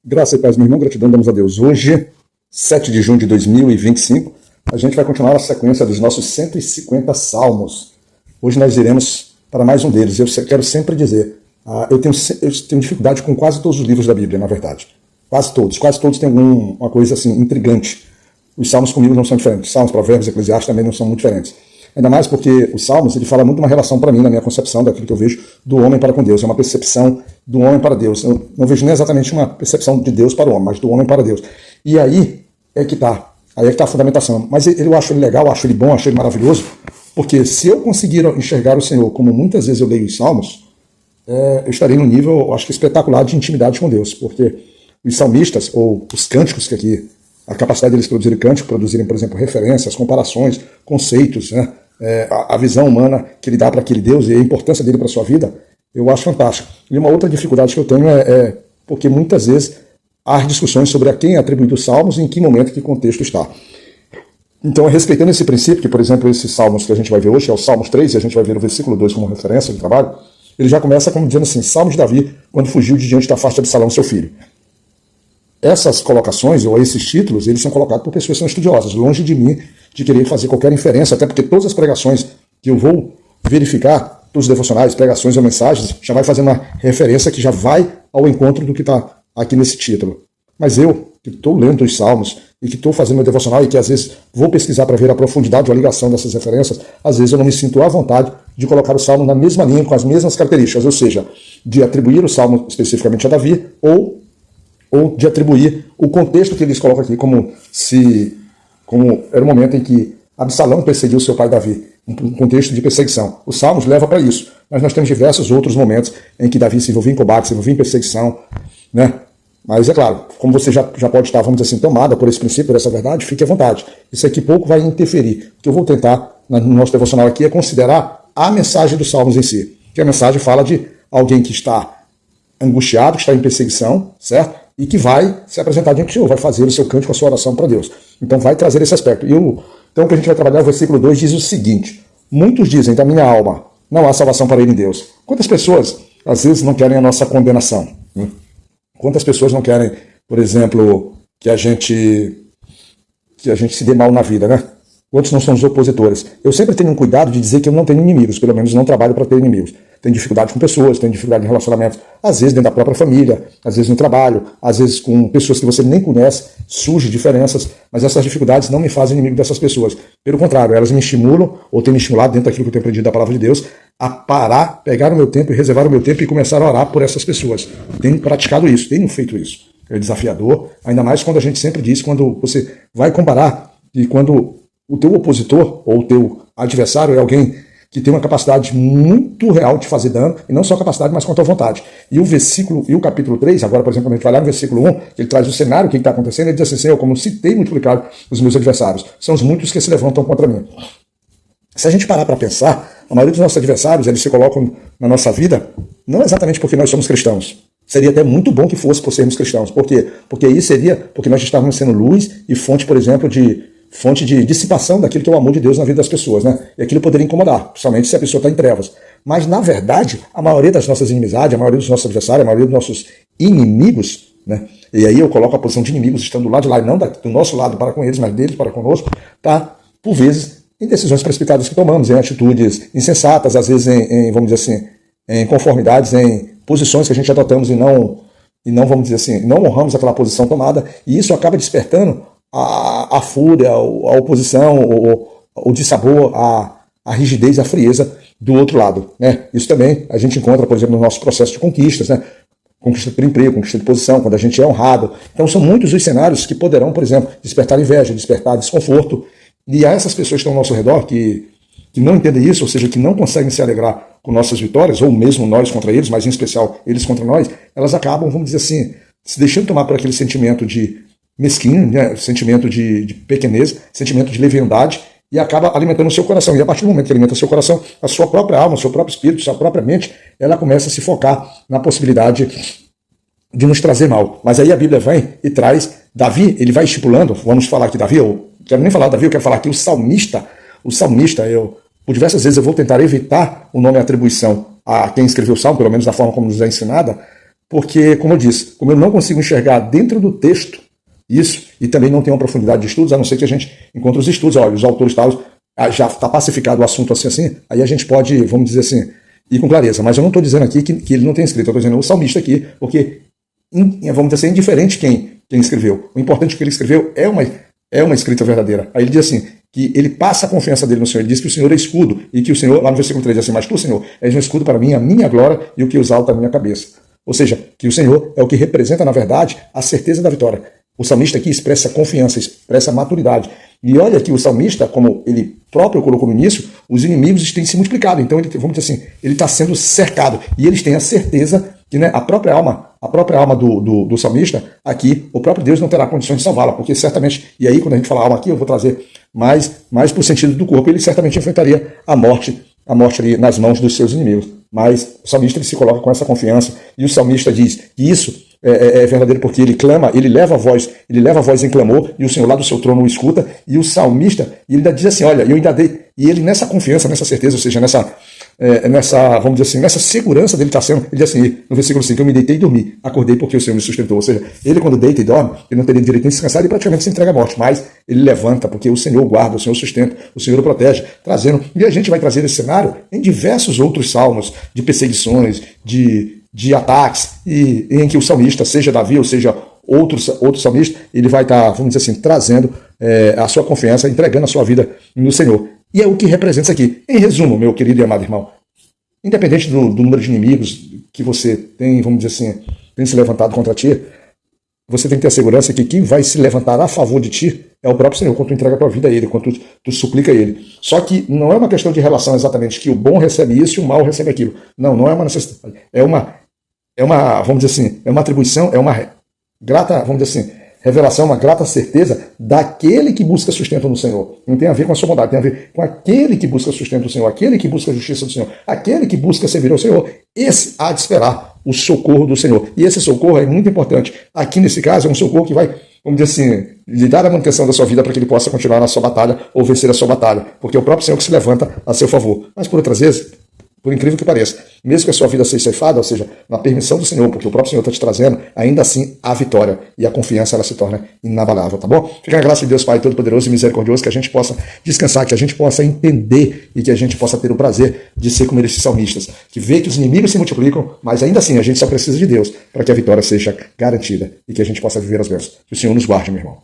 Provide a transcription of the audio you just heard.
Graça e paz, meu irmão, gratidão, damos a Deus. Hoje, 7 de junho de 2025, a gente vai continuar a sequência dos nossos 150 salmos. Hoje nós iremos para mais um deles. Eu quero sempre dizer, eu tenho dificuldade com quase todos os livros da Bíblia, na verdade. Quase todos têm uma coisa assim, intrigante. Os salmos comigo não são diferentes. Salmos, Provérbios, Eclesiastes também não são muito diferentes. Ainda mais porque os salmos, ele fala muito de uma relação para mim, na minha concepção, daquilo que eu vejo do homem para com Deus. É uma percepção do homem para Deus. Eu não vejo nem exatamente uma percepção de Deus para o homem, mas do homem para Deus. E aí é que está. Aí é que está a fundamentação. Mas eu acho ele legal, acho ele bom, acho ele maravilhoso, porque se eu conseguir enxergar o Senhor como muitas vezes eu leio os salmos, eu estarei num nível, eu acho que espetacular, de intimidade com Deus. Porque os salmistas, ou os cânticos, que aqui, a capacidade deles produzirem cântico, produzirem, por exemplo, referências, comparações, conceitos, né? A visão humana que ele dá para aquele Deus e a importância dele para a sua vida, eu acho fantástico. E uma outra dificuldade que eu tenho é porque muitas vezes há discussões sobre a quem é atribuído os salmos e em que momento, que contexto está. Então, respeitando esse princípio, que, por exemplo, esses salmos que a gente vai ver hoje, é o Salmos 3, e a gente vai ver o versículo 2 como referência de trabalho, ele já começa como dizendo assim: Salmo de Davi, quando fugiu de diante da face de Absalão, seu filho. Essas colocações, ou esses títulos, eles são colocados por pessoas que são estudiosas, longe de mim de querer fazer qualquer inferência, até porque todas as pregações que eu vou verificar, todos os devocionais, pregações ou mensagens, já vai fazer uma referência que já vai ao encontro do que está aqui nesse título. Mas eu, que estou lendo os salmos, e que estou fazendo meu devocional, e que às vezes vou pesquisar para ver a profundidade ou a ligação dessas referências, às vezes eu não me sinto à vontade de colocar o salmo na mesma linha, com as mesmas características, ou seja, de atribuir o salmo especificamente a Davi, ou de atribuir o contexto que eles colocam aqui como era o momento em que Absalão perseguiu seu pai Davi, um contexto de perseguição. Os salmos levam para isso, mas nós temos diversos outros momentos em que Davi se envolvia em combate, se envolvia em perseguição, né? Mas é claro, como você já pode estar, vamos dizer assim, tomada por esse princípio, por essa verdade, fique à vontade. Isso aqui pouco vai interferir. O que eu vou tentar, no nosso devocional aqui, é considerar a mensagem dos salmos em si. Que a mensagem fala de alguém que está angustiado, que está em perseguição, certo? E que vai se apresentar diante do Senhor, vai fazer o seu cântico, a sua oração para Deus. Então vai trazer esse aspecto. Então o que a gente vai trabalhar, o versículo 2 diz o seguinte: muitos dizem da minha alma, não há salvação para ele em Deus. Quantas pessoas, às vezes, não querem a nossa condenação? Quantas pessoas não querem, por exemplo, que a gente se dê mal na vida, né? Quantos não são os opositores? Eu sempre tenho um cuidado de dizer que eu não tenho inimigos, pelo menos não trabalho para ter inimigos. Tenho dificuldade com pessoas, tenho dificuldade em relacionamentos, às vezes dentro da própria família, às vezes no trabalho, às vezes com pessoas que você nem conhece, surgem diferenças, mas essas dificuldades não me fazem inimigo dessas pessoas. Pelo contrário, elas me estimulam, ou têm me estimulado dentro daquilo que eu tenho aprendido da palavra de Deus, a parar, pegar o meu tempo e reservar o meu tempo e começar a orar por essas pessoas. Tenho praticado isso, tenho feito isso. É desafiador, ainda mais quando a gente sempre diz, quando você vai comparar, e quando o teu opositor ou o teu adversário é alguém que tem uma capacidade muito real de fazer dano, e não só capacidade, mas com a tua vontade. E o capítulo 3, agora, por exemplo, quando a gente vai lá no versículo 1, ele traz o cenário, o que está acontecendo, ele diz assim: Senhor, como citei multiplicado os meus adversários, são os muitos que se levantam contra mim. Se a gente parar para pensar, a maioria dos nossos adversários, eles se colocam na nossa vida, não exatamente porque nós somos cristãos. Seria até muito bom que fosse por sermos cristãos. Por quê? Porque aí seria porque nós estávamos sendo luz e fonte, por exemplo, de dissipação daquilo que é o amor de Deus na vida das pessoas, né? E aquilo poderia incomodar, principalmente se a pessoa está em trevas. Mas, na verdade, a maioria das nossas inimizades, a maioria dos nossos adversários, a maioria dos nossos inimigos, né? E aí eu coloco a posição de inimigos estando do lado de lá, e não do nosso lado para com eles, mas deles para conosco, tá? Por vezes, em decisões precipitadas que tomamos, em atitudes insensatas, às vezes vamos dizer assim, em conformidades, em posições que a gente adotamos e não, vamos dizer assim, não honramos aquela posição tomada, e isso acaba despertando a fúria, a oposição, o dissabor, a rigidez, a frieza do outro lado, né? Isso também a gente encontra, por exemplo, no nosso processo de conquistas, né? Conquista por emprego, conquista de posição, quando a gente é honrado. Então são muitos os cenários que poderão, por exemplo, despertar inveja, despertar desconforto, e há essas pessoas que estão ao nosso redor que não entendem isso, ou seja, que não conseguem se alegrar com nossas vitórias, ou mesmo nós contra eles, mas em especial eles contra nós, elas acabam, vamos dizer assim, se deixando tomar por aquele sentimento de mesquinho, né? Sentimento de pequenez, sentimento de leviandade, e acaba alimentando o seu coração. E a partir do momento que alimenta o seu coração, a sua própria alma, o seu próprio espírito, a sua própria mente, ela começa a se focar na possibilidade de nos trazer mal. Mas aí a Bíblia vem e traz Davi, ele vai estipulando, vamos falar aqui Davi, eu quero nem falar Davi, eu quero falar aqui o salmista, por diversas vezes eu vou tentar evitar o nome e atribuição a quem escreveu o salmo, pelo menos da forma como nos é ensinada, porque, como eu disse, como eu não consigo enxergar dentro do texto isso, e também não tenho uma profundidade de estudos, a não ser que a gente encontre os estudos, olha, os autores tal, já está pacificado o assunto assim, aí a gente pode, vamos dizer assim, ir com clareza. Mas eu não estou dizendo aqui que ele não tem escrito, eu estou dizendo o salmista aqui, porque, vamos dizer assim, é indiferente quem escreveu. O importante é que ele escreveu é uma escrita verdadeira. Aí ele diz assim, que ele passa a confiança dele no Senhor, ele diz que o Senhor é escudo, e que o Senhor, lá no versículo 3, diz assim, mas tu, Senhor, és um escudo para mim, a minha glória e o que exalta a minha cabeça. Ou seja, que o Senhor é o que representa, na verdade, a certeza da vitória. O salmista aqui expressa confiança, expressa maturidade. E olha que o salmista, como ele próprio colocou no início, os inimigos têm se multiplicado. Então, vamos dizer assim, ele está sendo cercado. E eles têm a certeza que, né, a própria alma do salmista, aqui, o próprio Deus não terá condições de salvá-la, porque certamente, e aí quando a gente fala alma aqui, eu vou trazer mais para o sentido do corpo, ele certamente enfrentaria a morte ali nas mãos dos seus inimigos. Mas o salmista ele se coloca com essa confiança, e o salmista diz que isso é verdadeiro porque ele clama, ele leva a voz em clamor, e o Senhor lá do seu trono o escuta, e o salmista, ele ainda diz assim, olha, eu ainda dei, e ele nessa confiança, nessa certeza, ou seja, vamos dizer assim, nessa segurança dele estar sendo, ele diz assim, no versículo 5, eu me deitei e dormi, acordei porque o Senhor me sustentou. Ou seja, ele quando deita e dorme, ele não teria direito nem de descansar, ele praticamente se entrega à morte, mas ele levanta porque o Senhor guarda, o Senhor sustenta, o Senhor o protege, trazendo, e a gente vai trazer esse cenário em diversos outros salmos, de perseguições, de ataques, e em que o salmista, seja Davi ou seja outro salmista, ele vai estar, vamos dizer assim, trazendo a sua confiança, entregando a sua vida no Senhor. E é o que representa isso aqui. Em resumo, meu querido e amado irmão, independente do número de inimigos que você tem, vamos dizer assim, tem se levantado contra ti, você tem que ter a segurança que quem vai se levantar a favor de ti é o próprio Senhor, quando tu entrega a tua vida a Ele, quando tu suplica a Ele. Só que não é uma questão de relação exatamente, que o bom recebe isso e o mal recebe aquilo. Não é uma necessidade. É uma, vamos dizer assim, é uma atribuição, é uma grata, vamos dizer assim, revelação, uma grata certeza daquele que busca sustento no Senhor. Não tem a ver com a sua bondade, tem a ver com aquele que busca sustento do Senhor, aquele que busca a justiça do Senhor, aquele que busca servir ao Senhor. Esse há de esperar o socorro do Senhor. E esse socorro é muito importante. Aqui nesse caso é um socorro que vai, vamos dizer assim, lhe dar a manutenção da sua vida para que ele possa continuar na sua batalha ou vencer a sua batalha. Porque é o próprio Senhor que se levanta a seu favor. Mas por outras vezes, por incrível que pareça, mesmo que a sua vida seja ceifada, ou seja, na permissão do Senhor, porque o próprio Senhor está te trazendo, ainda assim há vitória, e a confiança ela se torna inabalável, tá bom? Fica na graça de Deus Pai Todo-Poderoso e Misericordioso, que a gente possa descansar, que a gente possa entender e que a gente possa ter o prazer de ser como esses salmistas, que vê que os inimigos se multiplicam, mas ainda assim a gente só precisa de Deus para que a vitória seja garantida e que a gente possa viver as bênçãos. Que o Senhor nos guarde, meu irmão.